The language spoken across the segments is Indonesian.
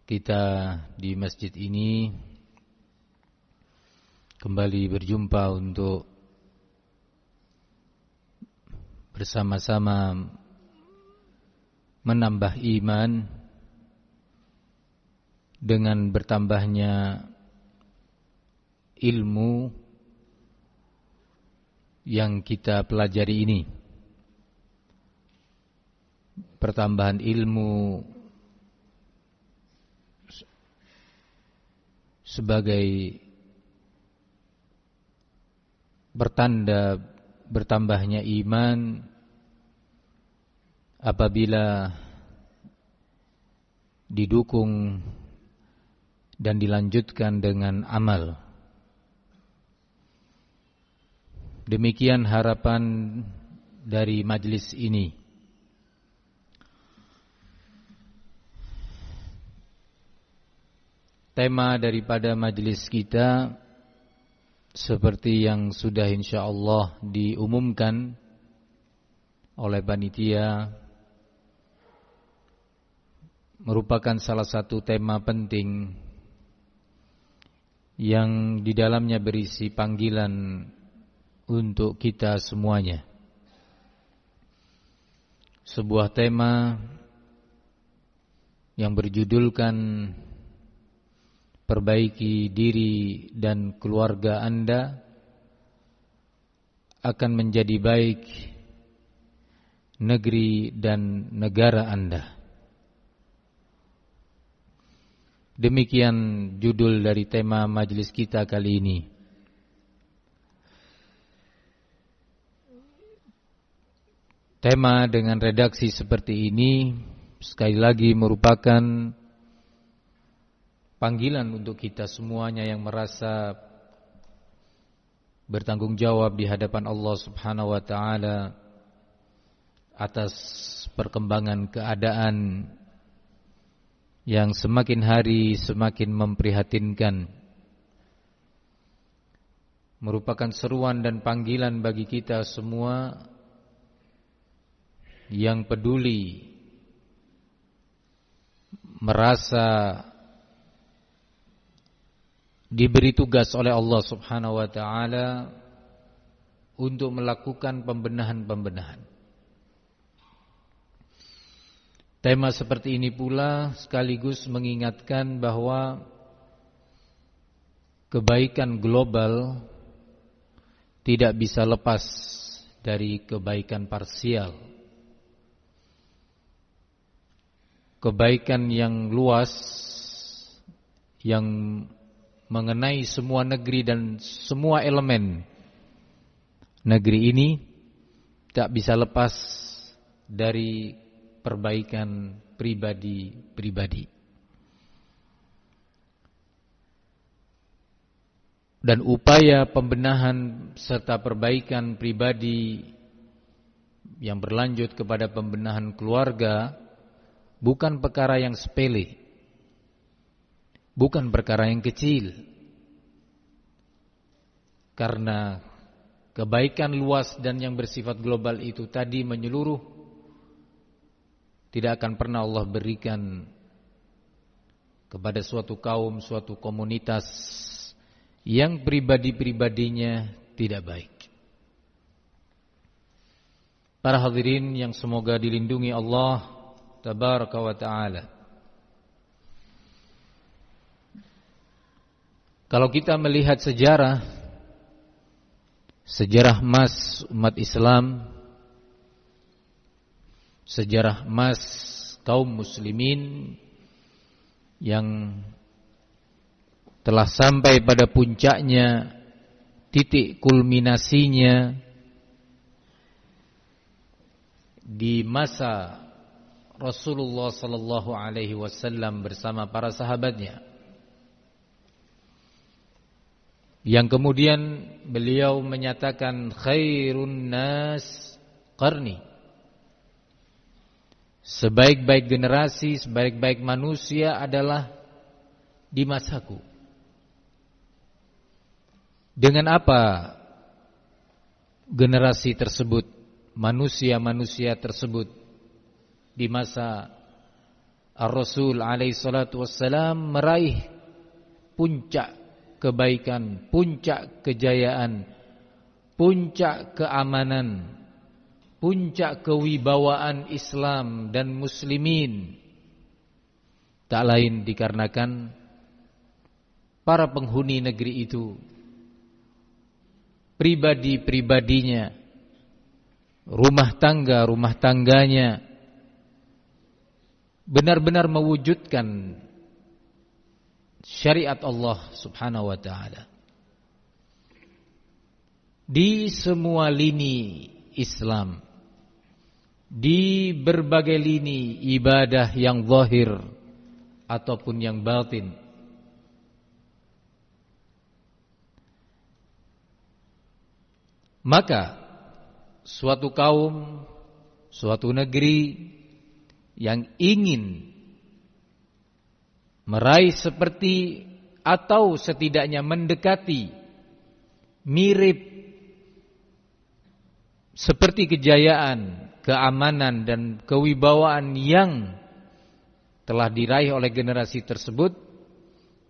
kita di masjid ini kembali berjumpa untuk bersama-sama menambah iman dengan bertambahnya ilmu yang kita pelajari ini. Pertambahan ilmu sebagai pertanda bertambahnya iman apabila didukung dan dilanjutkan dengan amal. Demikian harapan dari majelis ini. Tema daripada majelis kita seperti yang sudah insyaallah diumumkan oleh panitia merupakan salah satu tema penting yang di dalamnya berisi panggilan untuk kita semuanya. Sebuah tema yang berjudulkan perbaiki diri dan keluarga Anda akan menjadi baik negeri dan negara Anda. Demikian judul dari tema majelis kita kali ini. Tema dengan redaksi seperti ini sekali lagi merupakan panggilan untuk kita semuanya yang merasa bertanggung jawab di hadapan Allah Subhanahu wa taala atas perkembangan keadaan yang semakin hari semakin memprihatinkan. Merupakan seruan dan panggilan bagi kita semua yang peduli, merasa diberi tugas oleh Allah Subhanahu wa taala untuk melakukan pembenahan-pembenahan. Tema seperti ini pula sekaligus mengingatkan bahwa kebaikan global tidak bisa lepas dari kebaikan parsial. Kebaikan yang luas yang mengenai semua negeri dan semua elemen negeri ini tak bisa lepas dari perbaikan pribadi-pribadi. Dan upaya pembenahan serta perbaikan pribadi yang berlanjut kepada pembenahan keluarga bukan perkara yang sepele, bukan perkara yang kecil. Karena kebaikan luas dan yang bersifat global itu tadi menyeluruh, tidak akan pernah Allah berikan kepada suatu kaum, suatu komunitas yang pribadi-pribadinya tidak baik. Para hadirin yang semoga dilindungi Allah Tabaraka wa ta'ala. Kalau kita melihat sejarah emas umat Islam, sejarah emas kaum muslimin yang telah sampai pada puncaknya, titik kulminasinya di masa Rasulullah sallallahu alaihi wasallam bersama para sahabatnya, yang kemudian beliau menyatakan khairun nas qarni, sebaik-baik generasi, sebaik-baik manusia adalah di masaku. Dengan apa generasi tersebut, manusia-manusia tersebut di masa Ar-Rasul alaihi salatu wassalam meraih puncak kebaikan, puncak kejayaan, puncak keamanan, puncak kewibawaan Islam dan muslimin, tak lain dikarenakan para penghuni negeri itu, pribadi-pribadinya, rumah tangganya benar-benar mewujudkan syariat Allah Subhanahu wa ta'ala di semua lini Islam, di berbagai lini ibadah yang zahir ataupun yang batin. Maka suatu kaum, suatu negeri yang ingin meraih seperti atau setidaknya mendekati mirip seperti kejayaan, keamanan dan kewibawaan yang telah diraih oleh generasi tersebut,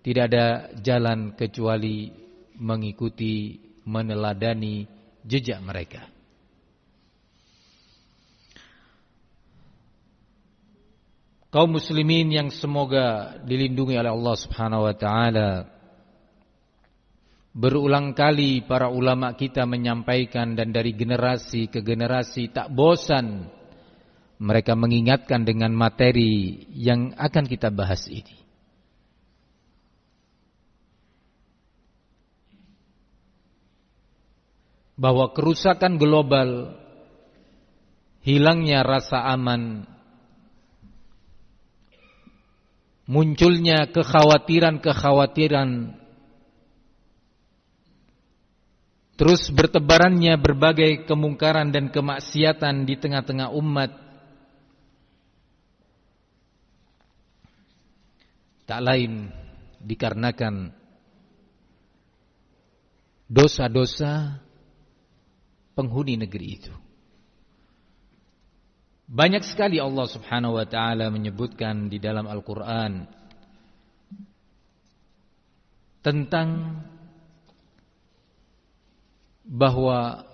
tidak ada jalan kecuali mengikuti, meneladani jejak mereka. Kaum muslimin yang semoga dilindungi oleh Allah Subhanahu wa ta'ala, berulang kali para ulama kita menyampaikan dan dari generasi ke generasi tak bosan mereka mengingatkan dengan materi yang akan kita bahas ini. Bahwa kerusakan global, hilangnya rasa aman, munculnya kekhawatiran-kekhawatiran, terus bertebarannya berbagai kemungkaran dan kemaksiatan di tengah-tengah umat, tak lain dikarenakan dosa-dosa penghuni negeri itu. Banyak sekali Allah Subhanahu wa ta'ala menyebutkan di dalam Al-Quran tentang bahwa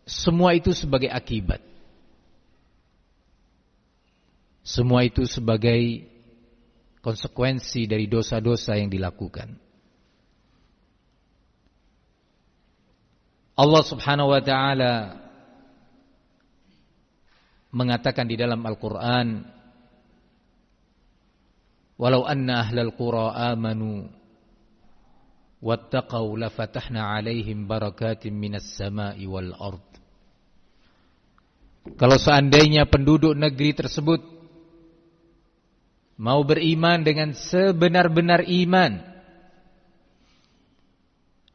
semua itu sebagai akibat, semua itu sebagai konsekuensi dari dosa-dosa yang dilakukan. Allah Subhanahu wa ta'ala mengatakan di dalam Al-Quran, walau anna ahlal qura amanu wattaqau lafatahna alaihim barakatim minas sama'i wal ard. Kalau seandainya penduduk negeri tersebut mau beriman dengan sebenar-benar iman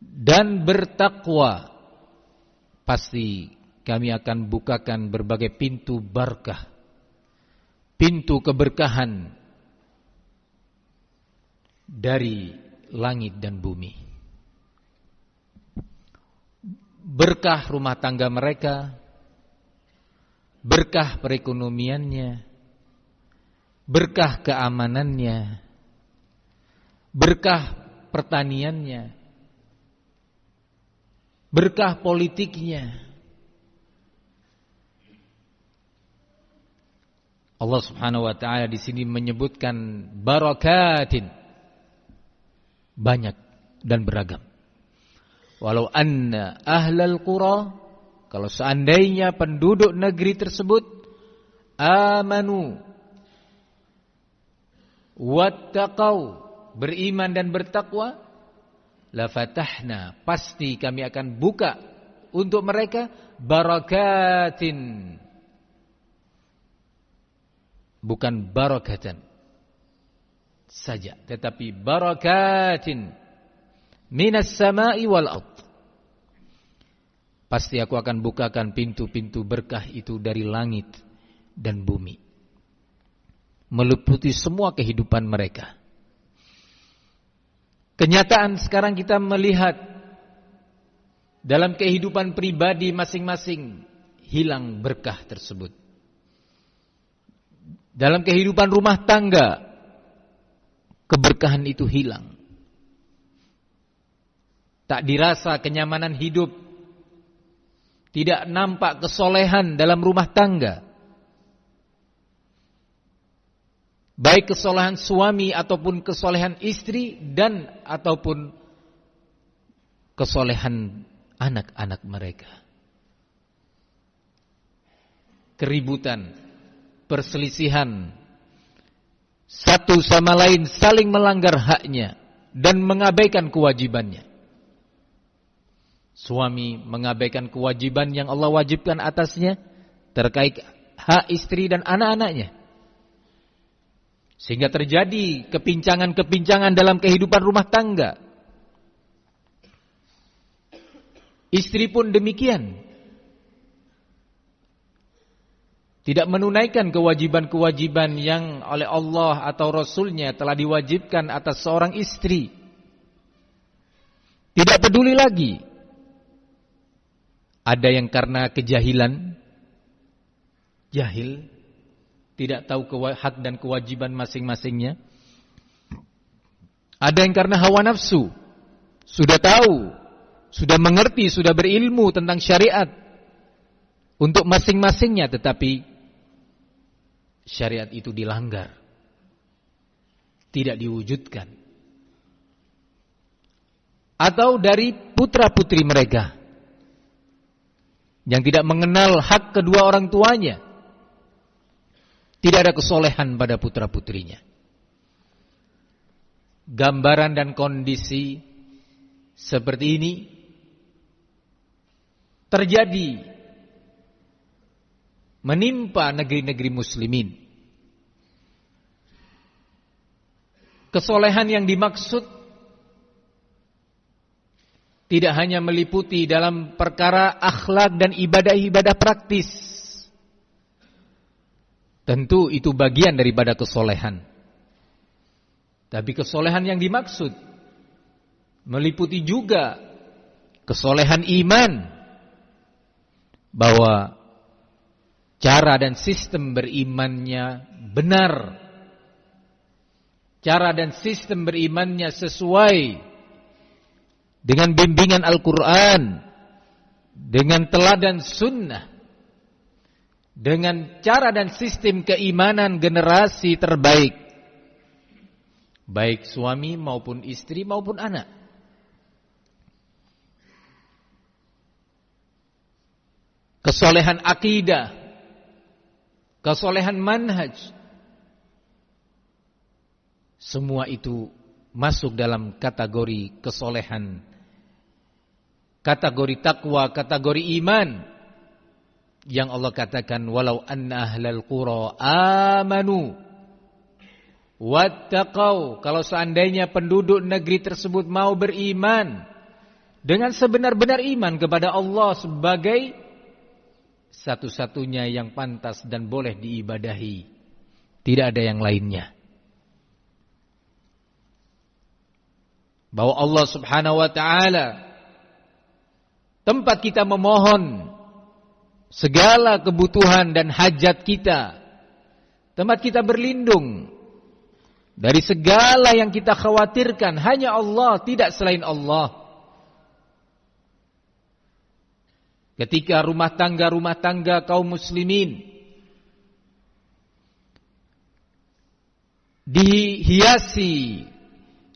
dan bertakwa, pasti kami akan bukakan berbagai pintu barakah, pintu keberkahan dari langit dan bumi. Berkah rumah tangga mereka, berkah perekonomiannya, berkah keamanannya, berkah pertaniannya, berkah politiknya. Allah Subhanahu wa ta'ala di sini menyebutkan barakatin, banyak dan beragam. Walau anna ahlal qura, kalau seandainya penduduk negeri tersebut amanu wattaqau, beriman dan bertakwa, la fatahna, pasti kami akan buka untuk mereka barakatin, bukan barakatan saja, tetapi barakatin minas sama'i wal ard. Pasti aku akan bukakan pintu-pintu berkah itu dari langit dan bumi, meliputi semua kehidupan mereka. Kenyataan sekarang kita melihat dalam kehidupan pribadi masing-masing hilang berkah tersebut. dalam kehidupan rumah tangga, keberkahan itu hilang. Tak dirasa kenyamanan hidup, tidak nampak kesolehan dalam rumah tangga. Baik kesolehan suami ataupun kesolehan istri dan ataupun kesolehan anak-anak mereka. Keributan, perselisihan, satu sama lain saling melanggar haknya dan mengabaikan kewajibannya. Suami mengabaikan kewajiban yang Allah wajibkan atasnya terkait hak istri dan anak-anaknya. Sehingga terjadi kepincangan-kepincangan dalam kehidupan rumah tangga. Istri pun demikian. Tidak menunaikan kewajiban-kewajiban yang oleh Allah atau Rasulnya telah diwajibkan atas seorang istri. Tidak peduli lagi. Ada yang karena kejahilan, jahil, tidak tahu hak dan kewajiban masing-masingnya. Ada yang karena hawa nafsu, sudah tahu, sudah mengerti, sudah berilmu tentang syariat untuk masing-masingnya, tetapi syariat itu dilanggar, tidak diwujudkan. Atau dari putra-putri mereka yang tidak mengenal hak kedua orang tuanya, tidak ada kesolehan pada putra-putrinya. Gambaran dan kondisi seperti ini terjadi menimpa negeri-negeri muslimin. Kesolehan yang dimaksud tidak hanya meliputi dalam perkara akhlak dan ibadah-ibadah praktis. Tentu itu bagian daripada kesolehan. Tapi kesolehan yang dimaksud meliputi juga kesolehan iman, bahwa cara dan sistem berimannya benar, cara dan sistem berimannya sesuai dengan bimbingan Al-Quran, dengan teladan sunnah, dengan cara dan sistem keimanan generasi terbaik, baik suami maupun istri maupun anak. Kesolehan akidah, kesolehan manhaj, semua itu masuk dalam kategori kesolehan, kategori takwa, kategori iman yang Allah katakan, walau anna ahlal qura amanu wattaqau, kalau seandainya penduduk negeri tersebut mau beriman dengan sebenar-benar iman kepada Allah sebagai satu-satunya yang pantas dan boleh diibadahi, tidak ada yang lainnya, bahwa Allah Subhanahu wa ta'ala tempat kita memohon segala kebutuhan dan hajat kita, tempat kita berlindung dari segala yang kita khawatirkan, hanya Allah, tidak selain Allah. Ketika rumah tangga kaum muslimin dihiasi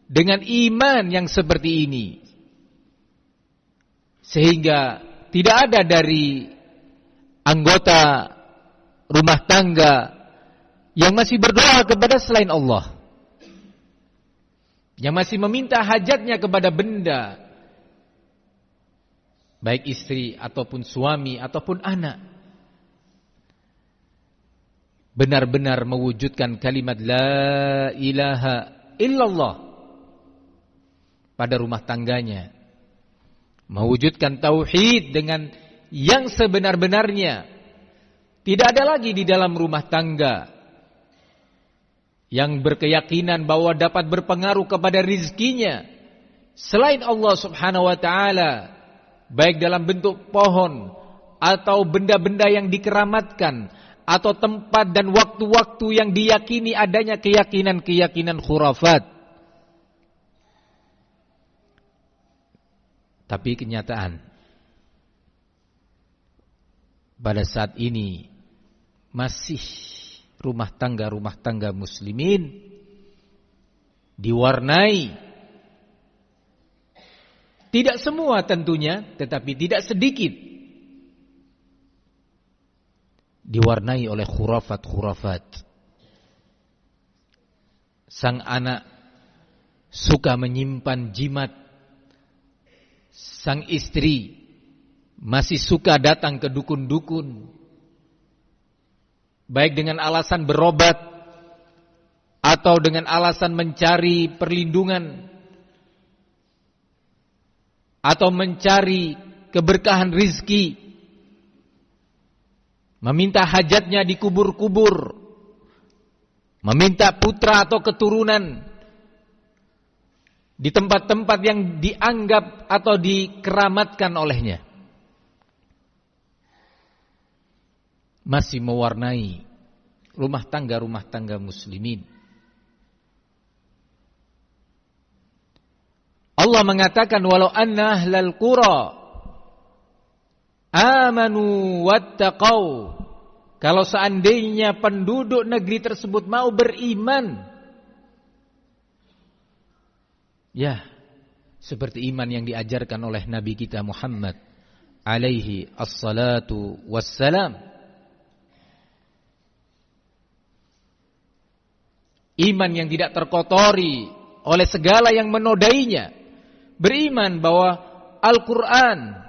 dengan iman yang seperti ini, sehingga tidak ada dari anggota rumah tangga yang masih berdoa kepada selain Allah, yang masih meminta hajatnya kepada benda, baik istri ataupun suami ataupun anak, benar-benar mewujudkan kalimat la ilaha illallah pada rumah tangganya, mewujudkan tauhid dengan yang sebenar-benarnya. Tidak ada lagi di dalam rumah tangga yang berkeyakinan bahwa dapat berpengaruh kepada rizkinya selain Allah Subhanahu wa ta'ala, baik dalam bentuk pohon atau benda-benda yang dikeramatkan atau tempat dan waktu-waktu yang diyakini adanya keyakinan-keyakinan khurafat. Tapi kenyataan pada saat ini masih rumah tangga muslimin diwarnai, tidak semua tentunya, tetapi tidak sedikit, diwarnai oleh khurafat-khurafat. Sang anak suka menyimpan jimat, sang istri masih suka datang ke dukun-dukun, baik dengan alasan berobat atau dengan alasan mencari perlindungan atau mencari keberkahan rizki, meminta hajatnya di kubur-kubur, meminta putra atau keturunan di tempat-tempat yang dianggap atau dikeramatkan olehnya. Masih mewarnai rumah tangga muslimin. Allah mengatakan walau anna ahlal qura amanu wattaqau, kalau seandainya penduduk negeri tersebut mau beriman, ya seperti iman yang diajarkan oleh Nabi kita Muhammad alaihi assalatu wassalam, iman yang tidak terkotori oleh segala yang menodainya, beriman bahwa Al-Quran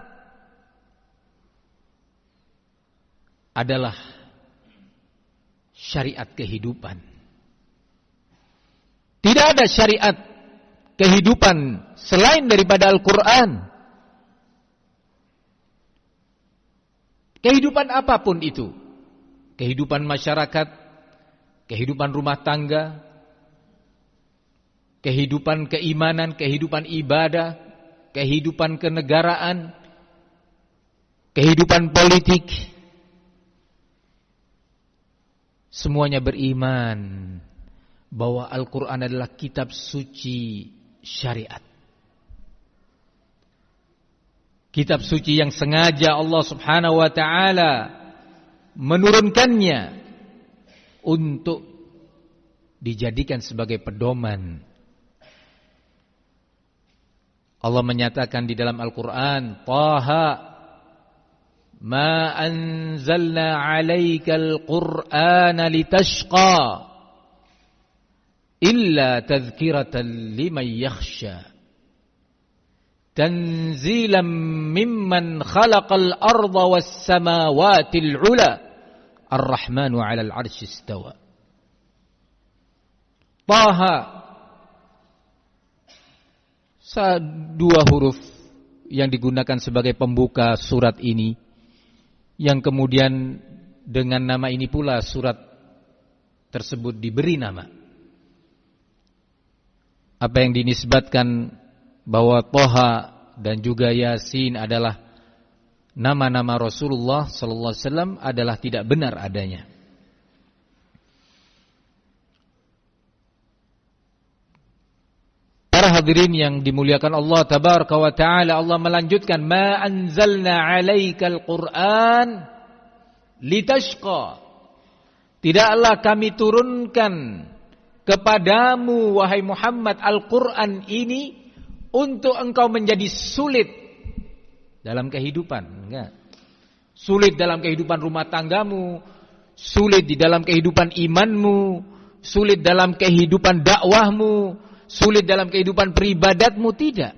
adalah syariat kehidupan. Tidak ada syariat kehidupan selain daripada Al-Quran. Kehidupan apapun itu, kehidupan masyarakat, kehidupan rumah tangga, kehidupan keimanan, kehidupan ibadah, kehidupan kenegaraan, kehidupan politik, semuanya beriman bahwa Al-Quran adalah kitab suci syariat. Kitab suci yang sengaja Allah subhanahu wa ta'ala menurunkannya untuk dijadikan sebagai pedoman. Allah menyatakan di dalam Al-Quran, Taha ma anzalna alaikal Qur'ana litashqa illa tadhkiratan liman yakhsha tanzilan mimman khalaqal arda was samawatil ula ar-rahmanu 'alal 'arsy istawa. Taha, dua huruf yang digunakan sebagai pembuka surat ini, yang kemudian dengan nama ini pula surat tersebut diberi nama. Apa yang dinisbatkan bahwa Toha dan juga Yasin adalah nama-nama Rasulullah sallallahu alaihi wasallam adalah tidak benar adanya. Para hadirin yang dimuliakan Allah tabaraka wa taala, Allah melanjutkan, ma anzalna 'alaikal Qur'an litashqa. Tidaklah kami turunkan kepadamu wahai Muhammad Al-Qur'an ini untuk engkau menjadi sulit dalam kehidupan, enggak. Sulit dalam kehidupan rumah tanggamu, sulit di dalam kehidupan imanmu, sulit dalam kehidupan dakwahmu, sulit dalam kehidupan peribadatmu, tidak.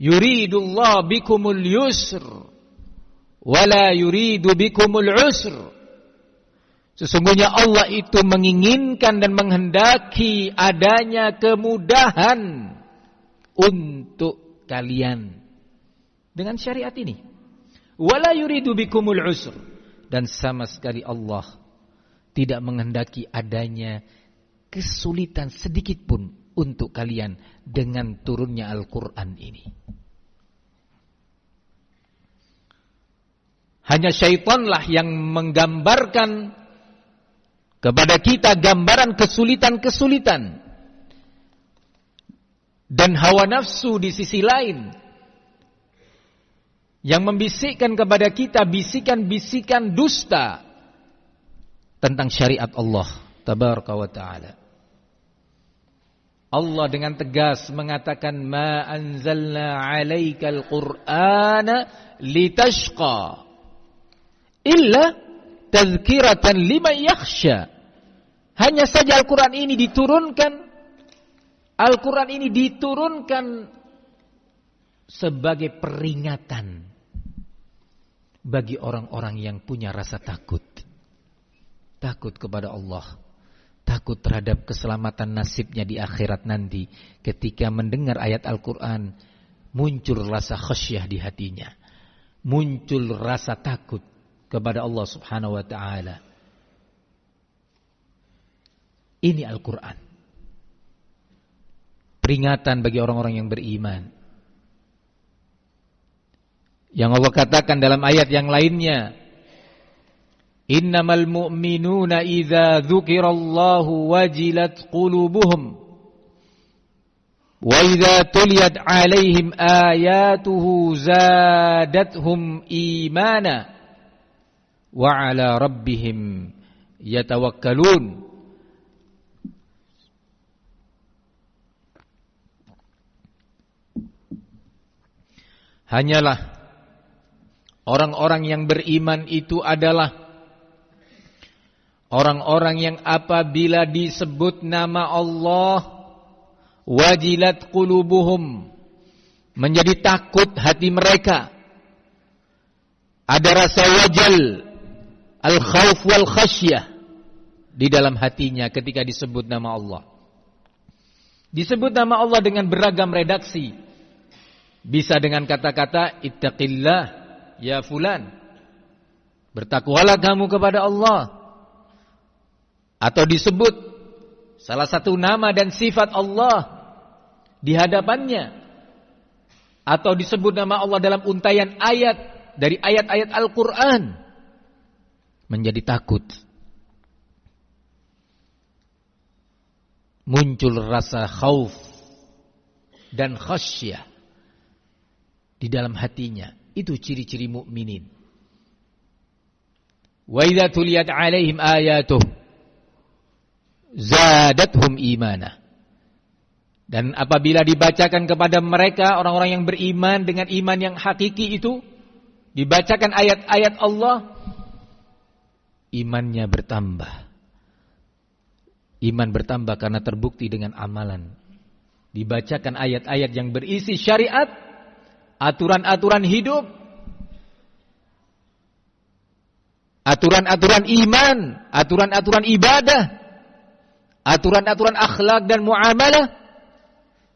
Yuridullah bikumul yusr wala yuridu bikumul usr. Sesungguhnya Allah itu menginginkan dan menghendaki adanya kemudahan untuk kalian dengan syariat ini. Wala yuridu bikumul usr, dan sama sekali Allah tidak menghendaki adanya kesulitan sedikit pun untuk kalian dengan turunnya Al-Quran ini. Hanya syaitanlah yang menggambarkan kepada kita gambaran kesulitan-kesulitan. Dan hawa nafsu di sisi lain yang membisikkan kepada kita bisikan-bisikan dusta tentang syariat Allah tabaraka wa ta'ala. Allah dengan tegas mengatakan, ma anzalna 'alaikal qur'ana litashqa illa tadhkiratan liman yakhsha. Hanya saja Al-Quran ini diturunkan sebagai peringatan bagi orang-orang yang punya rasa takut. Takut kepada Allah, takut terhadap keselamatan nasibnya di akhirat nanti. Ketika mendengar ayat Al-Quran, muncul rasa khasyah di hatinya, muncul rasa takut kepada Allah subhanahu wa ta'ala. Ini Al-Quran, peringatan bagi orang-orang yang beriman. Yang Allah katakan dalam ayat yang lainnya, innamal mu'minuna idza dzukirallahu wajilat qulubuhum wa idza tuliyat 'alaihim ayatuhu zadatuhum imana wa 'ala rabbihim yatawakkalun. Hanyalah orang-orang yang beriman itu adalah orang-orang yang apabila disebut nama Allah, wajilat qulubuhum, menjadi takut hati mereka. Ada rasa wajal, al-khauf wal khasyah di dalam hatinya ketika disebut nama Allah. Disebut nama Allah dengan beragam redaksi. Bisa dengan kata-kata ittaqillah ya fulan, bertakwalah kamu kepada Allah. Atau disebut salah satu nama dan sifat Allah di hadapannya. Atau disebut nama Allah dalam untayan ayat dari ayat-ayat Al-Quran. Menjadi takut. Muncul rasa khauf dan khasyah di dalam hatinya. Itu ciri-ciri mukminin. Wa idza tuliyat 'alaihim ayatuh zadatuhum imana. Dan apabila dibacakan kepada mereka orang-orang yang beriman dengan iman yang hakiki itu, dibacakan ayat-ayat Allah, imannya bertambah. Iman bertambah karena terbukti dengan amalan. Dibacakan ayat-ayat yang berisi syariat, aturan-aturan hidup, aturan-aturan iman, aturan-aturan ibadah, aturan-aturan akhlak dan muamalah,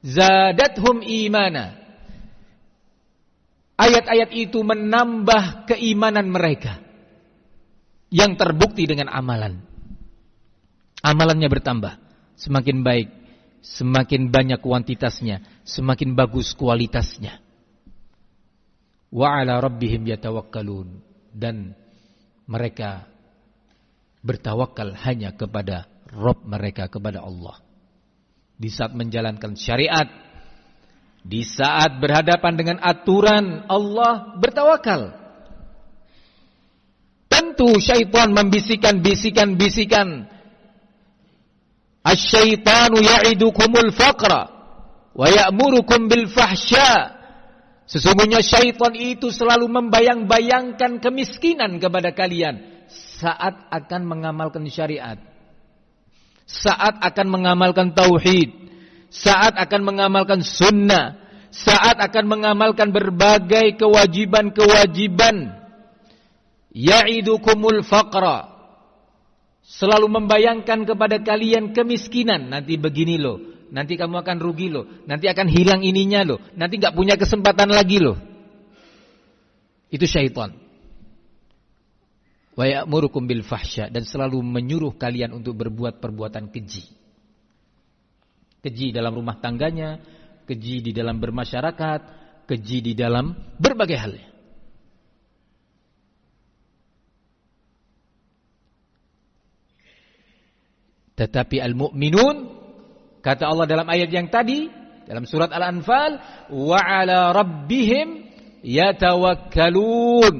zadathum imana. Ayat-ayat itu menambah keimanan mereka yang terbukti dengan amalan. Amalannya bertambah, semakin baik, semakin banyak kuantitasnya, semakin bagus kualitasnya. Wa 'ala rabbihim yatawakkalun, dan mereka bertawakal hanya kepada Rabb mereka, kepada Allah. Di saat menjalankan syariat, di saat berhadapan dengan aturan Allah, bertawakal. Tentu syaitan membisikkan-bisikan. Asy-syaitanu ya'idukumul faqra wa ya'murukum bil fahsya. Sesungguhnya syaitan itu selalu membayang-bayangkan kemiskinan kepada kalian saat akan mengamalkan syariat, saat akan mengamalkan tauhid, saat akan mengamalkan sunnah, saat akan mengamalkan berbagai kewajiban-kewajiban. Ya'idukumul faqra, selalu membayangkan kepada kalian kemiskinan. Nanti begini loh, nanti kamu akan rugi loh, nanti akan hilang ininya loh, nanti gak punya kesempatan lagi loh. Itu syaitan. Wa ya'murukum bil fahsya, dan selalu menyuruh kalian untuk berbuat perbuatan keji. Keji dalam rumah tangganya, keji di dalam bermasyarakat, keji di dalam berbagai hal. Tetapi al-mu'minun, kata Allah dalam ayat yang tadi, dalam surat Al-Anfal, wa 'ala rabbihim yatawakkalun,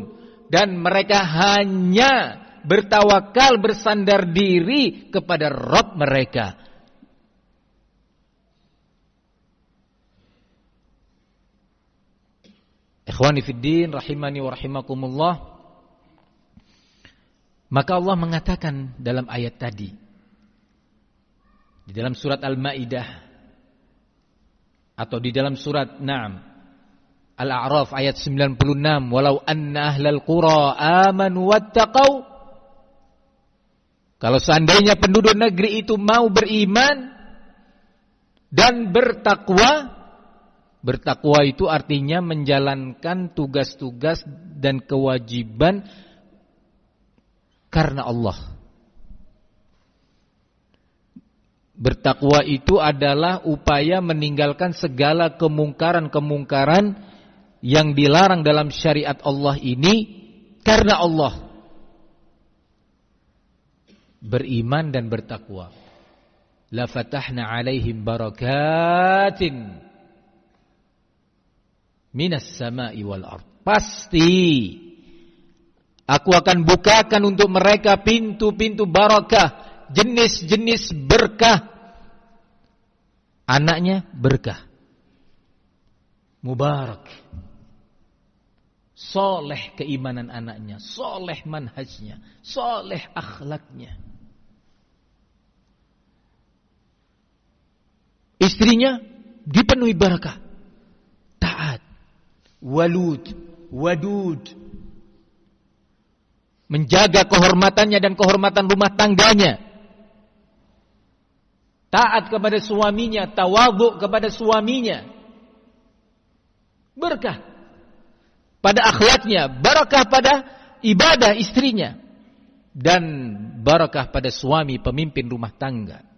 dan mereka hanya bertawakal, bersandar diri kepada Rabb mereka. Ikhwani fiddin rahimani wa rahimakumullah. Maka Allah mengatakan dalam ayat tadi, di dalam surat Al-Maidah atau di dalam surat Al-A'raf ayat 96, walau anna ahlal qura amanu wattaqau, kalau seandainya penduduk negeri itu mau beriman dan bertakwa. Bertakwa itu artinya menjalankan tugas-tugas dan kewajiban karena Allah. Bertakwa itu adalah upaya meninggalkan segala kemungkaran-kemungkaran yang dilarang dalam syariat Allah ini karena Allah. Beriman dan bertakwa. La fatahna alaihim barakatin minas sama'i wal ard. Pasti aku akan bukakan untuk mereka pintu-pintu barakah, jenis-jenis berkah. Anaknya berkah, mubarak, soleh keimanan anaknya, soleh manhajnya, soleh akhlaknya. Istrinya dipenuhi barakah, taat, walud, wadud, menjaga kehormatannya dan kehormatan rumah tangganya, taat kepada suaminya, tawadhu kepada suaminya, berkah pada akhlaknya, barakah pada ibadah istrinya, dan barakah pada suami pemimpin rumah tangga.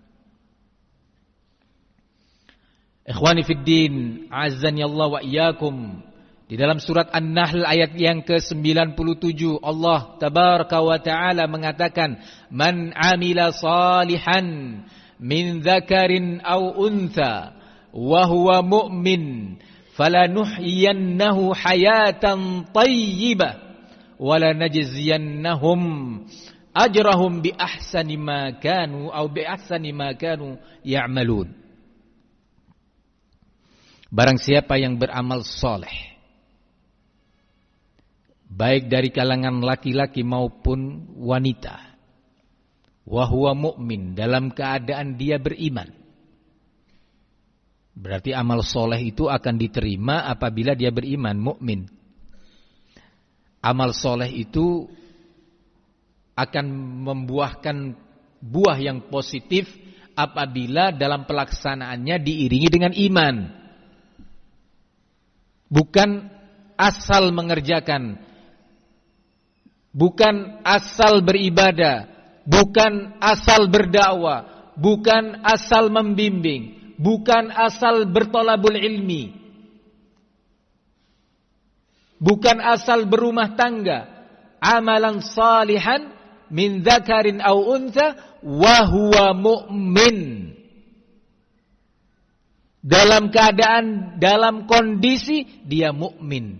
Ikhwani fiddin, azani Allah wa iyyakum. Di dalam surat An-Nahl ayat yang ke-97, Allah tabaraka wa ta'ala mengatakan, man amila salihan min dzakarin aw untha wa huwa mu'min falanuhyiyannahu hayatan thayyibah wa lanajziyannahum ajrahum bi ahsani ma kanu ya'malun. Barang siapa yang beramal soleh, baik dari kalangan laki-laki maupun wanita, wa huwa mu'min, dalam keadaan dia beriman, berarti amal soleh itu akan diterima apabila dia beriman, mukmin. Amal soleh itu akan membuahkan buah yang positif apabila dalam pelaksanaannya diiringi dengan iman. Bukan asal mengerjakan, bukan asal beribadah, bukan asal berdakwah, bukan asal membimbing, bukan asal bertolabul ilmi, bukan asal berumah tangga. Amalan salihan min dzakarin aw untha wa huwa mu'min. Dalam keadaan, dalam kondisi dia mukmin.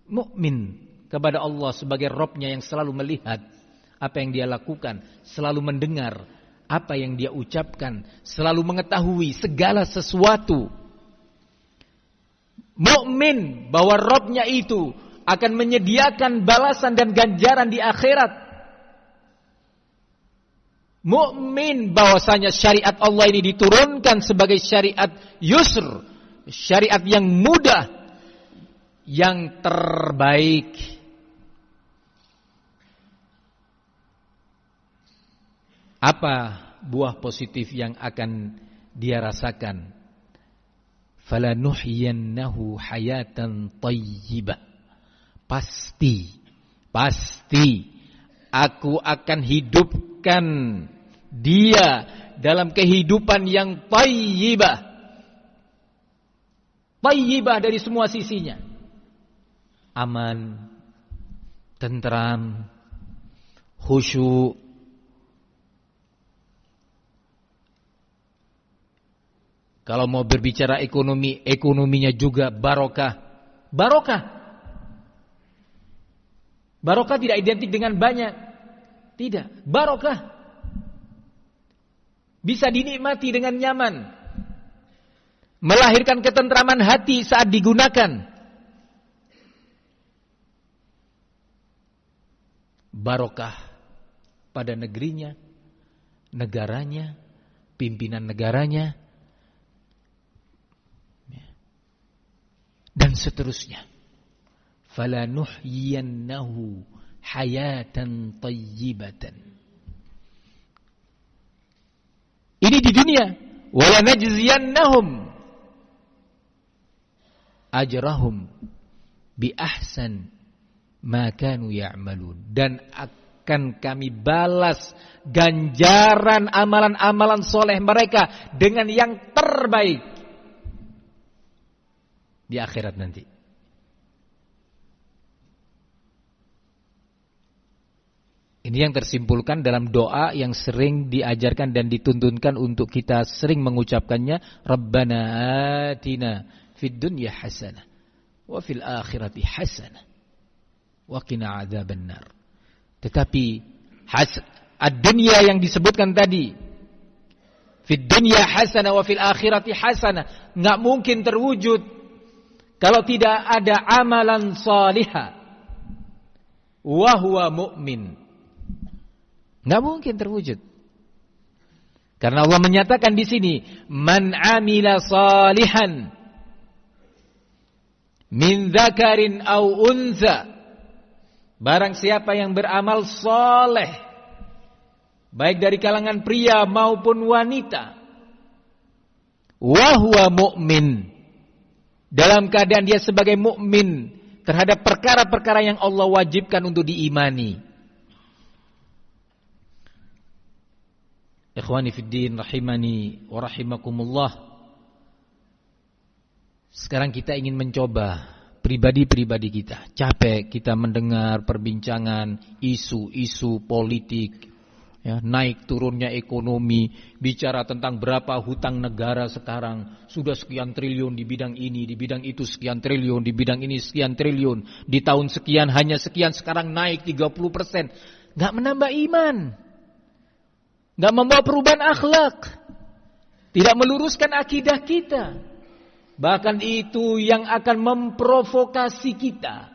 Mukmin kepada Allah sebagai Rabb-Nya yang selalu melihat apa yang dia lakukan, selalu mendengar apa yang dia ucapkan, selalu mengetahui segala sesuatu. Mukmin bahwa Rabb-Nya itu akan menyediakan balasan dan ganjaran di akhirat. Mukmin bahwasanya syariat Allah ini diturunkan sebagai syariat yusr, syariat yang mudah, yang terbaik. Apa buah positif yang akan dia rasakan? Falanuhyiyannahu hayatan thayyibah. Pasti aku akan hidupkan dia dalam kehidupan yang thayyibah. Thayyibah dari semua sisinya. Aman, tentram, khusyuk, Kalau mau berbicara ekonomi, ekonominya juga barokah. Barokah. Barokah tidak identik dengan banyak. Tidak, barokah. Bisa dinikmati dengan nyaman. Melahirkan ketentraman hati saat digunakan. Barokah pada negerinya, negaranya, pimpinan negaranya, dan seterusnya. Fala nuhyiyannahu hayatan tayyibatan. Ini di dunia. Wala najziyannahum ajrahum bi ahsan ma kanu ya'malun. Dan akan kami balas ganjaran amalan-amalan soleh mereka dengan yang terbaik di akhirat nanti. Ini yang tersimpulkan dalam doa yang sering diajarkan dan dituntunkan untuk kita sering mengucapkannya. Rabbana atina fid dunya hasanah wa fil akhirati hasanah wa qina adzabannar. Tetapi ad-dunya yang disebutkan tadi, fid dunya hasanah wa fil akhirati hasanah, enggak mungkin terwujud kalau tidak ada amalan salihah. Wa huwa mu'min. Enggak mungkin terwujud. Karena Allah menyatakan di sini, man amila salihan min dzakarin aw untha. Barang siapa yang beramal saleh, baik dari kalangan pria maupun wanita, wa huwa mu'min, dalam keadaan dia sebagai mukmin terhadap perkara-perkara yang Allah wajibkan untuk diimani. Ikhwani fiddin rahimani wa rahimakumullah. Sekarang kita ingin mencoba pribadi-pribadi kita. Capek kita mendengar perbincangan isu-isu politik, ya, naik turunnya ekonomi, bicara tentang berapa hutang negara sekarang, sudah sekian triliun di bidang ini, di bidang itu sekian triliun, di bidang ini sekian triliun, di tahun sekian hanya sekian, sekarang naik 30%. Enggak menambah iman. Enggak membawa perubahan akhlak, tidak meluruskan akidah kita. Bahkan itu yang akan memprovokasi kita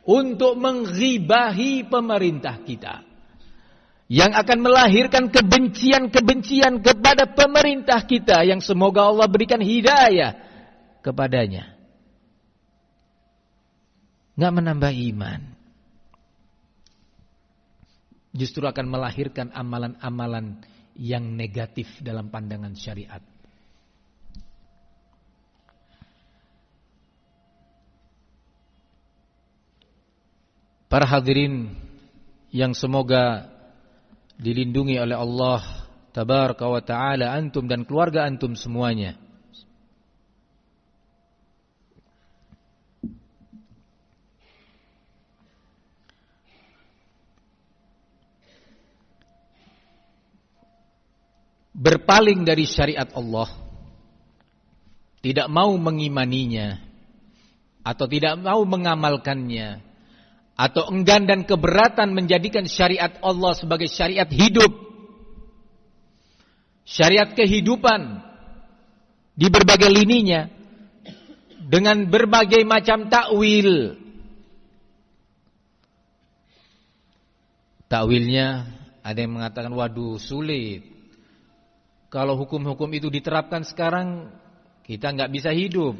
untuk menggibahi pemerintah kita, yang akan melahirkan kebencian-kebencian kepada pemerintah kita, yang semoga Allah berikan hidayah kepadanya. Enggak menambah iman, justru akan melahirkan amalan-amalan yang negatif dalam pandangan syariat. Para hadirin yang semoga dilindungi oleh Allah tabaraka wa ta'ala, antum dan keluarga antum semuanya. Berpaling dari syariat Allah, tidak mau mengimaninya, atau tidak mau mengamalkannya, atau enggan dan keberatan menjadikan syariat Allah sebagai syariat hidup, syariat kehidupan di berbagai lininya, dengan berbagai macam takwil. Takwilnya ada yang mengatakan, waduh sulit, kalau hukum-hukum itu diterapkan sekarang, kita nggak bisa hidup,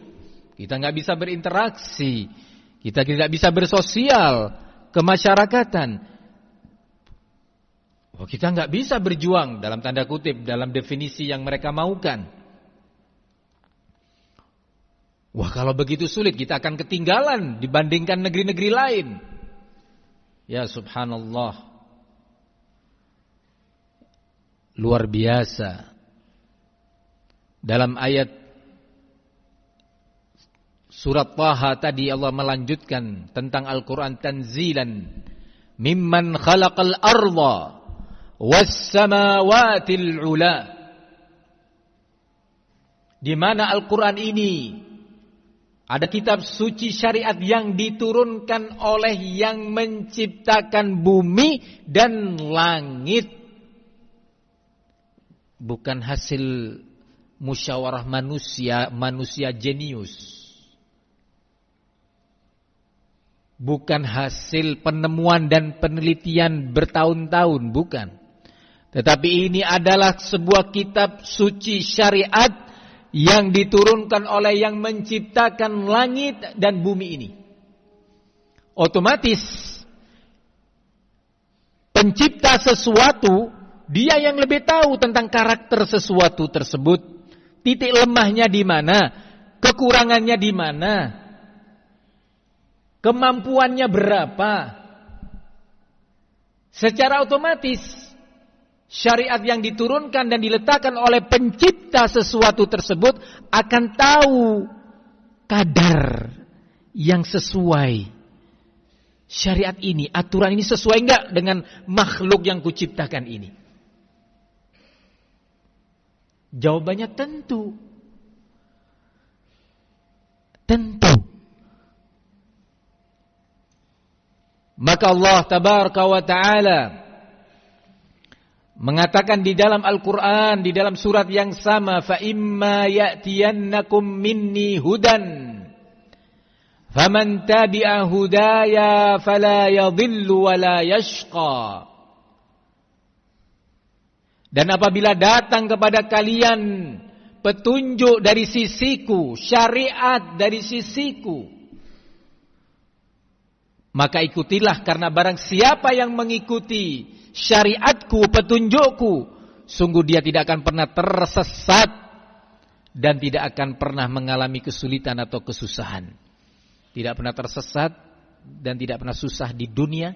kita nggak bisa berinteraksi, kita tidak bisa bersosial kemasyarakatan. Kita nggak bisa berjuang dalam tanda kutip dalam definisi yang mereka maukan. Wah, kalau begitu sulit, kita akan ketinggalan dibandingkan negeri-negeri lain. Ya subhanallah, luar biasa. Dalam ayat surat Taha tadi Allah melanjutkan tentang Al-Quran, tanzilan mimman khalaqal arda was samawatil ula. di mana Al-Quran ini ada kitab suci syariat yang diturunkan oleh yang menciptakan bumi dan langit. Bukan hasil musyawarah manusia jenius. Bukan hasil penemuan dan penelitian bertahun-tahun, bukan. Tetapi ini adalah sebuah kitab suci syariat yang diturunkan oleh yang menciptakan langit dan bumi ini. Otomatis pencipta sesuatu, dia yang lebih tahu tentang karakter sesuatu tersebut, titik lemahnya di mana, kekurangannya di mana, kemampuannya berapa. Secara otomatis syariat yang diturunkan dan diletakkan oleh pencipta sesuatu tersebut akan tahu kadar yang sesuai. Syariat ini, aturan ini sesuai enggak dengan makhluk yang kuciptakan ini? Jawabannya tentu. Tentu. Maka Allah tabaraka wa ta'ala mengatakan di dalam Al-Quran, di dalam surat yang sama, fa imma ya'tiyannakum minni hudan faman tabi'a hudaya fala yadhillu wala yashqa. Dan apabila datang kepada kalian petunjuk dari sisiku, syariat dari sisiku, maka ikutilah, karena barang siapa yang mengikuti syariatku, petunjukku, sungguh dia tidak akan pernah tersesat dan tidak akan pernah mengalami kesulitan atau kesusahan. Tidak pernah tersesat dan tidak pernah susah di dunia,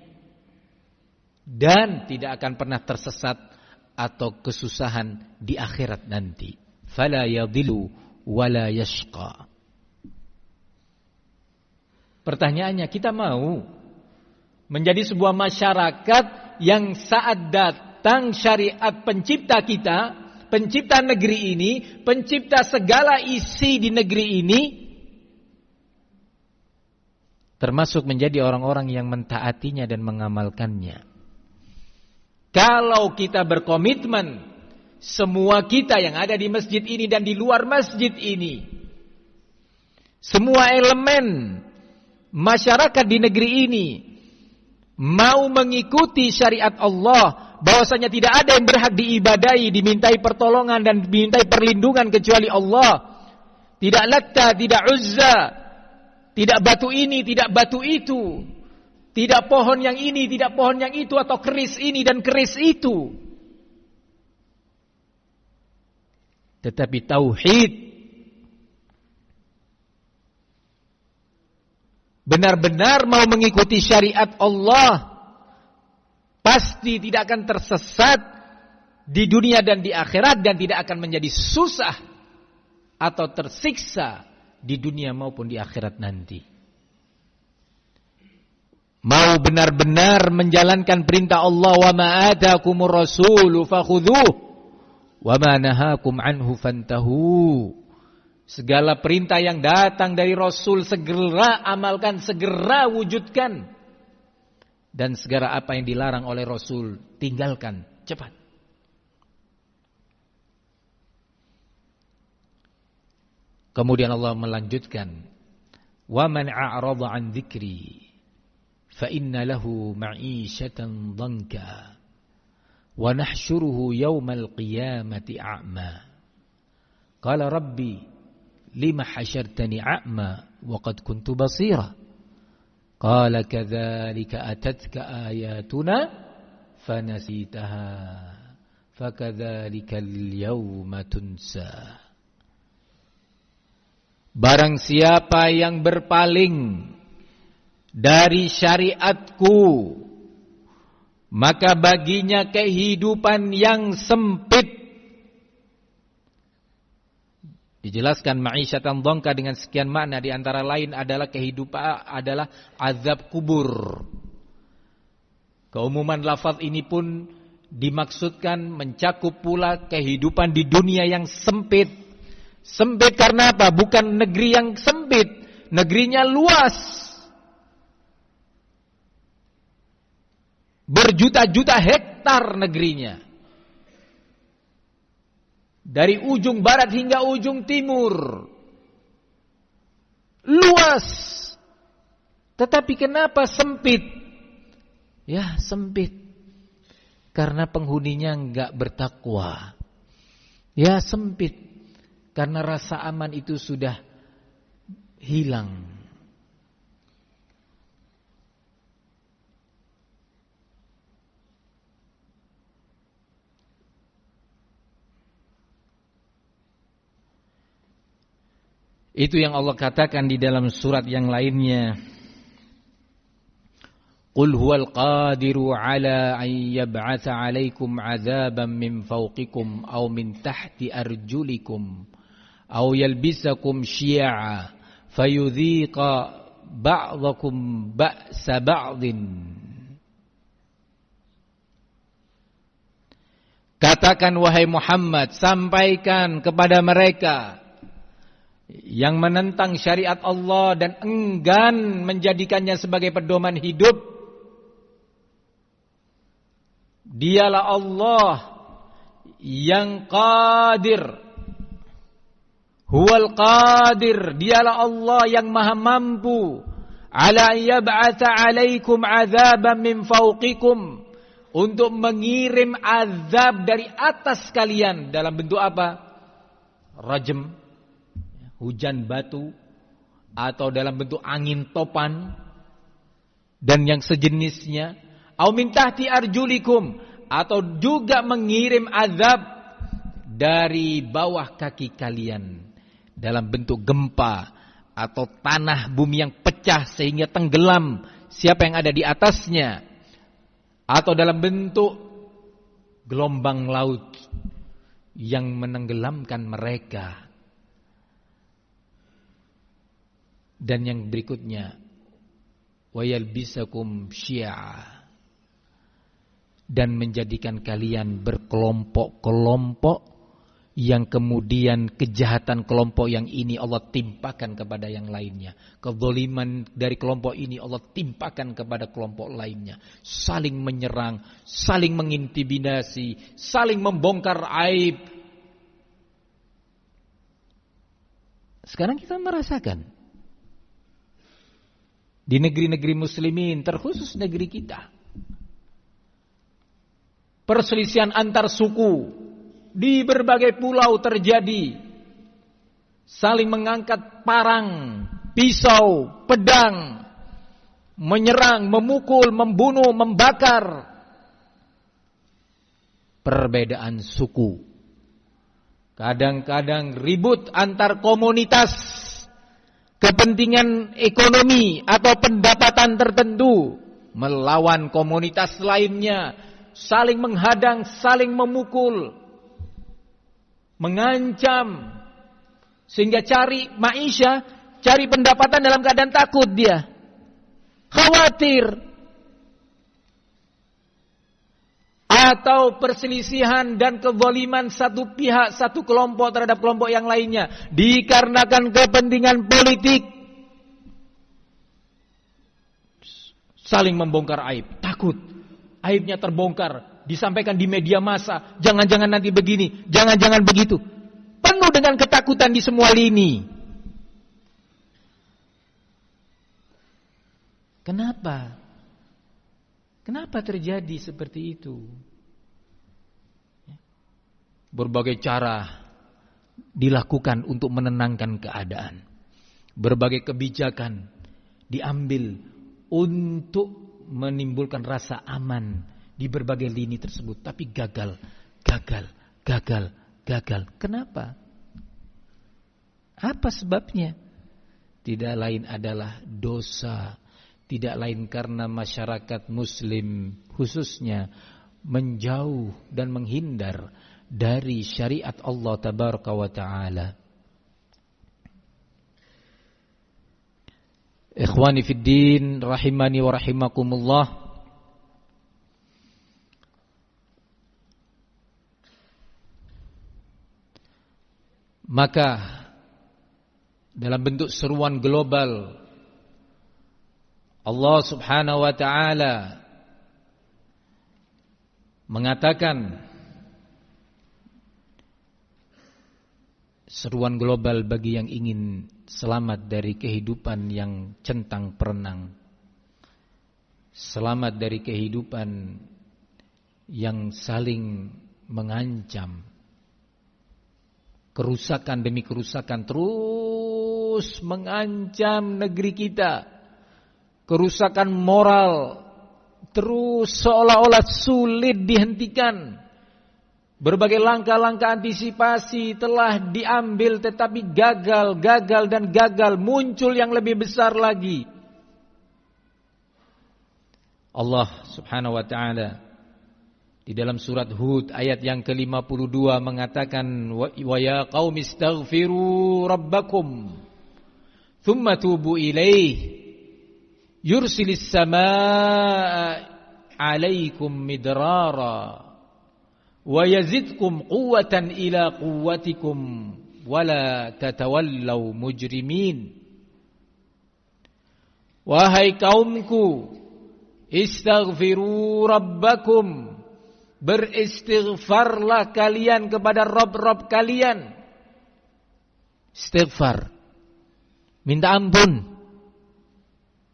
dan tidak akan pernah tersesat atau kesusahan di akhirat nanti. Fala yadhillu wala yashqa. Pertanyaannya, kita mau menjadi sebuah masyarakat yang saat datang syariat pencipta kita, pencipta negeri ini, pencipta segala isi di negeri ini, termasuk menjadi orang-orang yang mentaatinya dan mengamalkannya. Kalau kita berkomitmen, semua kita yang ada di masjid ini dan di luar masjid ini, semua elemen masyarakat di negeri ini mau mengikuti syariat Allah, bahwasanya tidak ada yang berhak diibadahi, dimintai pertolongan dan dimintai perlindungan kecuali Allah. Tidak Latta, tidak Uzza, tidak batu ini, tidak batu itu, tidak pohon yang ini, tidak pohon yang itu, atau keris ini dan keris itu. Tetapi tauhid, benar-benar mau mengikuti syariat Allah, pasti tidak akan tersesat di dunia dan di akhirat, dan tidak akan menjadi susah atau tersiksa di dunia maupun di akhirat nanti. Mau benar-benar menjalankan perintah Allah, wa ma atakumur rasulu fakhudhuh wa ma nahakum anhu fantahu. Segala perintah yang datang dari Rasul segera amalkan, segera wujudkan. Dan segala apa yang dilarang oleh Rasul tinggalkan cepat. Kemudian Allah melanjutkan, wa man a'rada an dzikri fa inna lahu ma'isyatan dhanka wa nahsyuruhu yawmal qiyamati a'ma. Qala rabbi lima hasyartani a'ma wa qad kuntu basira. Qala kadzalika atatka ayatuna fanasitaha fakadzalika al-yawma tunsa. Barang siapa yang berpaling dari syariatku, maka baginya kehidupan yang sempit. Dijelaskan ma'isyatan dhanka dengan sekian makna, di antara lain adalah kehidupan adalah azab kubur. Keumuman lafaz ini pun dimaksudkan mencakup pula kehidupan di dunia yang sempit, Sempit karena apa? Bukan negeri yang sempit, negerinya luas. Berjuta-juta hektar negerinya. Dari ujung barat hingga ujung timur. Luas. Tetapi kenapa sempit? Ya, sempit. Karena penghuninya enggak bertakwa. Ya, sempit. Karena rasa aman itu sudah hilang. Itu yang Allah katakan di dalam surat yang lainnya. Qul huwal qadiru ala an yab'atsa 'alaikum 'adzaban min fawqikum aw min tahti arjulikum aw yalbisakum syi'a fayudhiqa ba'dakum ba'sa ba'din. Katakan wahai Muhammad, sampaikan kepada mereka yang menentang syariat Allah dan enggan menjadikannya sebagai pedoman hidup. Dialah Allah yang qadir. Huwal qadir. Dialah Allah yang maha mampu. Ala yab'atsa 'alaikum 'adzaban min fawqikum. Untuk mengirim azab dari atas kalian. Dalam bentuk apa? Rajm, hujan batu, atau dalam bentuk angin topan dan yang sejenisnya, au min tahti arjulikum, atau juga mengirim azab dari bawah kaki kalian dalam bentuk gempa atau tanah bumi yang pecah sehingga tenggelam siapa yang ada di atasnya, atau dalam bentuk gelombang laut yang menenggelamkan mereka. Dan yang berikutnya, wayalbisakum syi'a, dan menjadikan kalian berkelompok-kelompok yang kemudian kejahatan kelompok yang ini Allah timpakan kepada yang lainnya. Kezaliman dari kelompok ini Allah timpakan kepada kelompok lainnya. Saling menyerang, saling mengintimidasi, saling membongkar aib. Sekarang kita merasakan di negeri-negeri muslimin, terkhusus negeri kita, perselisihan antar suku di berbagai pulau terjadi. Saling mengangkat parang, pisau, pedang, menyerang, memukul, membunuh, membakar. Perbedaan suku. Kadang-kadang ribut antar komunitas, kepentingan ekonomi atau pendapatan tertentu melawan komunitas lainnya, saling menghadang, saling memukul, mengancam, sehingga cari maisha, cari pendapatan dalam keadaan takut dia, khawatir. Atau perselisihan dan kezaliman satu pihak, satu kelompok terhadap kelompok yang lainnya dikarenakan kepentingan politik, saling membongkar aib, takut aibnya terbongkar, disampaikan di media massa, jangan-jangan nanti begini, jangan-jangan begitu. Penuh dengan ketakutan di semua lini. Kenapa? Kenapa terjadi seperti itu? Berbagai cara dilakukan untuk menenangkan keadaan. Berbagai kebijakan diambil untuk menimbulkan rasa aman di berbagai lini tersebut, tapi gagal. Kenapa? Apa sebabnya? Tidak lain adalah dosa. Tidak lain karena masyarakat muslim khususnya menjauh dan menghindar dari syariat Allah tabaraka wa ta'ala. Ikhwani fid din, rahimani wa rahimakumullah. Maka dalam bentuk seruan global. Allah Subhanahu wa taala mengatakan seruan global bagi yang ingin selamat dari kehidupan yang centang perenang, selamat dari kehidupan yang saling mengancam, kerusakan demi kerusakan terus mengancam negeri kita, kerusakan moral terus seolah-olah sulit dihentikan. Berbagai langkah-langkah antisipasi telah diambil tetapi gagal dan gagal, muncul yang lebih besar lagi. Allah Subhanahu wa taala di dalam surat Hud ayat yang ke-52 mengatakan, wa ya qaumi istaghfiru rabbakum thumma tubu ilaih yursilis samaa 'alaikum midrara wa yazidkum quwwatan ila quwwatikum wala tatawallaw mujrimin. Wahai kaumku, istaghfiru rabbakum, beristighfarlah kalian kepada Rabb kalian. Istighfar, minta ampun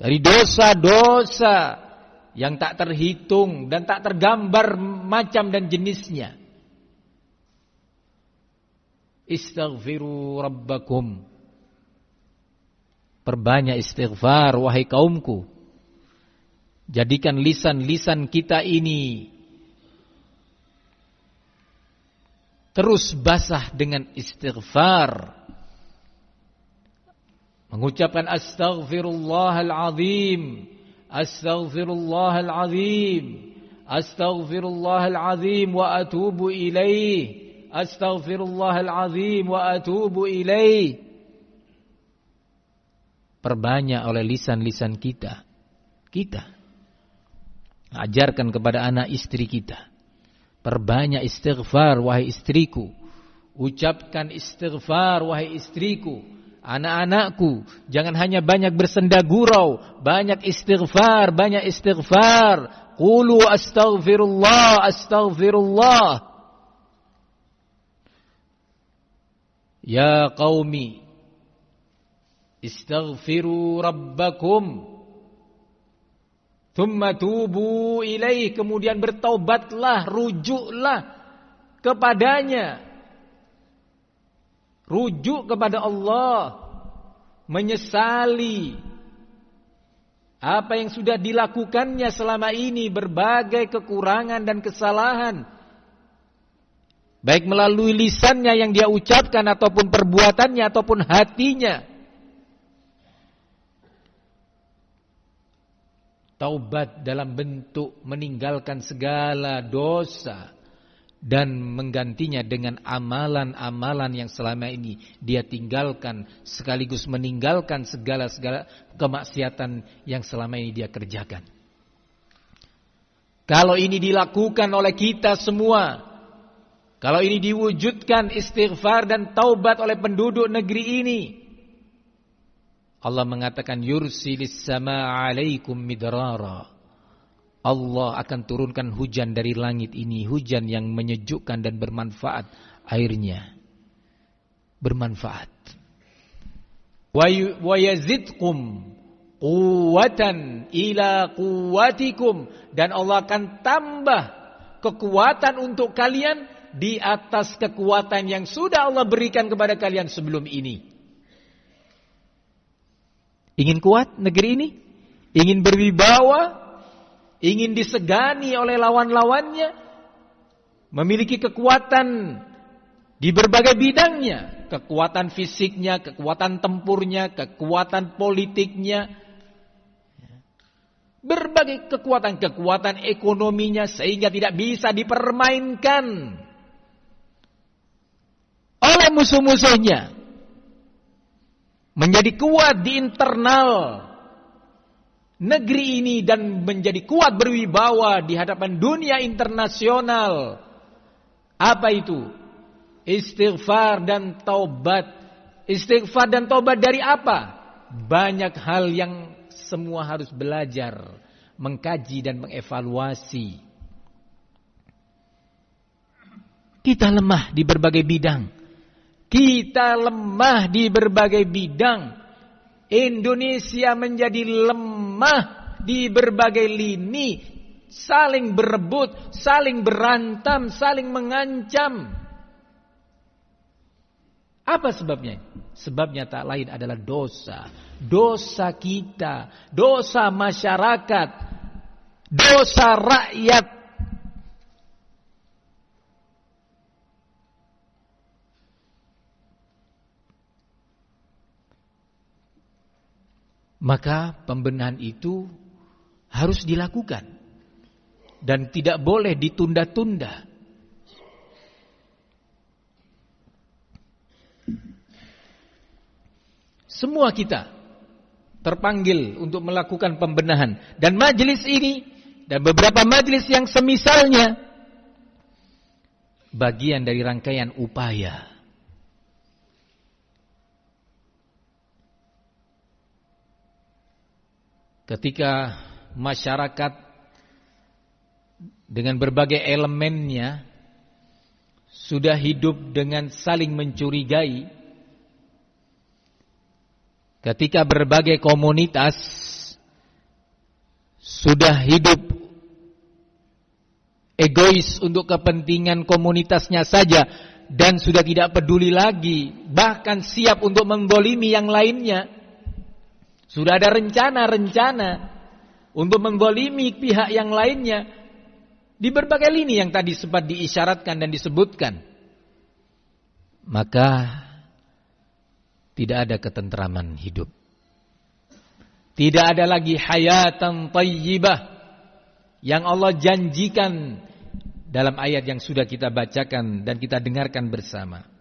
dari dosa-dosa yang tak terhitung dan tak tergambar macam dan jenisnya. Istaghfiru rabbakum, perbanyak istighfar wahai kaumku. Jadikan lisan-lisan kita ini terus basah dengan istighfar, mengucapkan astaghfirullahal azim, astaghfirullahal azim, astaghfirullahal azim wa atubu ilaih, astaghfirullahal azim wa atubu ilaih. Perbanyak oleh lisan-lisan kita. Ajarkan kepada anak istri kita, perbanyak istighfar wahai istriku. Ucapkan istighfar wahai istriku. Anak-anakku, jangan hanya banyak bersenda gurau, banyak istighfar. Qulu astaghfirullah, astaghfirullah. Ya qaumi, istaghfiru rabbakum thumma tubu ilaih, kemudian bertaubatlah, rujuklah kepadanya. Rujuk kepada Allah, menyesali apa yang sudah dilakukannya selama ini, berbagai kekurangan dan kesalahan, baik melalui lisannya yang dia ucapkan ataupun perbuatannya ataupun hatinya. Taubat dalam bentuk meninggalkan segala dosa dan menggantinya dengan amalan-amalan yang selama ini dia tinggalkan, sekaligus meninggalkan segala kemaksiatan yang selama ini dia kerjakan. Kalau ini dilakukan oleh kita semua, kalau ini diwujudkan istighfar dan taubat oleh penduduk negeri ini, Allah mengatakan yursilis samaa 'alaikum midrara, Allah akan turunkan hujan dari langit ini, hujan yang menyejukkan dan bermanfaat, airnya bermanfaat. Wa yazidkum quwwatan ila quwwatikum, dan Allah akan tambah kekuatan untuk kalian di atas kekuatan yang sudah Allah berikan kepada kalian sebelum ini. Ingin kuat negeri ini? Ingin berwibawa? Ingin disegani oleh lawan-lawannya, memiliki kekuatan di berbagai bidangnya, kekuatan fisiknya, kekuatan tempurnya, kekuatan politiknya, berbagai kekuatan ekonominya, sehingga tidak bisa dipermainkan oleh musuh-musuhnya, menjadi kuat di internal negeri ini dan menjadi kuat berwibawa di hadapan dunia internasional. Apa itu? Istighfar dan taubat Istighfar dan tobat dari apa? Banyak hal yang semua harus belajar, mengkaji dan mengevaluasi. Kita lemah di berbagai bidang. Indonesia menjadi lemah di berbagai lini, saling berebut, saling berantem, saling mengancam. Apa sebabnya? Sebabnya tak lain adalah dosa. Dosa kita, dosa masyarakat, dosa rakyat. Maka pembenahan itu harus dilakukan dan tidak boleh ditunda-tunda. Semua kita terpanggil untuk melakukan pembenahan, dan majelis ini dan beberapa majelis yang semisalnya bagian dari rangkaian upaya. Ketika masyarakat dengan berbagai elemennya sudah hidup dengan saling mencurigai, ketika berbagai komunitas sudah hidup egois untuk kepentingan komunitasnya saja dan sudah tidak peduli lagi, bahkan siap untuk menggolimi yang lainnya. Sudah ada rencana-rencana untuk menggolimi pihak yang lainnya di berbagai lini yang tadi sempat diisyaratkan dan disebutkan. Maka tidak ada ketentraman hidup. Tidak ada lagi hayatan thayyibah yang Allah janjikan dalam ayat yang sudah kita bacakan dan kita dengarkan bersama.